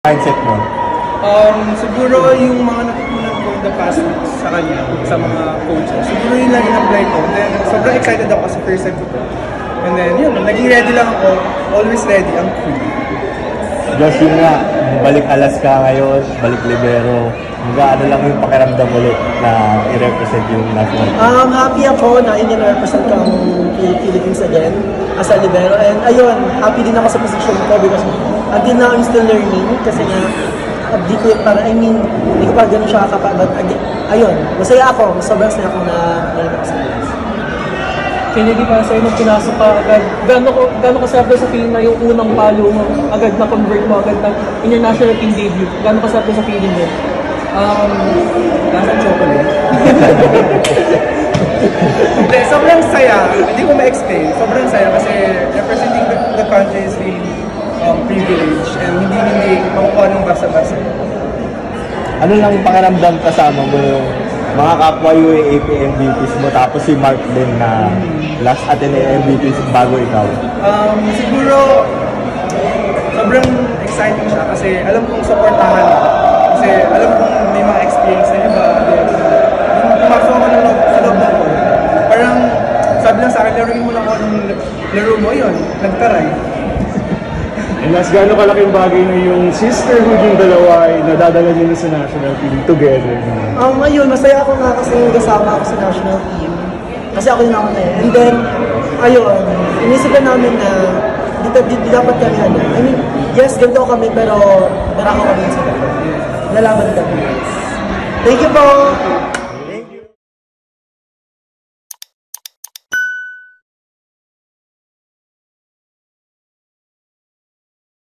Mindset mo? Siguro yung mga natutunan ko in the past sa kanya, sa mga coaches, siguro yung lang in-apply ko. And then, sobrang excited ako kasi first time ko to. And then, yun, naging ready lang ako. Always ready, ang cool. Just yun nga, balik Alaska ngayon, balik Libero. Ano lang yung pakiramdam ulit na i-represent yung national team? Happy ako na i-represent ko ang Philippines again as a libero. And ayun, happy din ako sa position ko because until now I'm still learning kasi nga di ko para, hindi ko pa ganun siya kapag, but ayun, masaya ako, sobrang saya ako na i-represent. Kennedy, para sa'yo nung pinasok ka agad, gano'n ka sabi sa feeling na yung unang palo mo, agad na convert mo, agad na in your national team debut, gano'n ka sabi sa feeling mo? Nasa chocolate. Hindi, sobrang saya. Hindi ko ma-explain. Sobrang saya kasi representing the country is really privilege and hindi makukuha ng basa-basa. Ano lang pakiramdam kasama mo yung mga kapwa UAAP MVPs mo tapos si Mark din na last Ateneo MVPs bago ikaw? Siguro sobrang exciting siya kasi alam kong supportahan ako. Kasi alam kong may mga experience na iba. Yung pumasok ako sa loob ng ko, parang sabi lang sa akin, laruin mo lang ako ng laro mo yun, nagtaray. And mas gano'ng kalaking bagay na yung sisterhood yung dalawa ay nadadala nila sa national team together. Ayun, masaya ako nga kasi kasama ako sa national team. Kasi ako yung naman eh. And then, ayun, inisipan namin na di dapat kami I mean, yes, ganito kami pero barako kami sa dapat. Nalaman kami. Thank you po!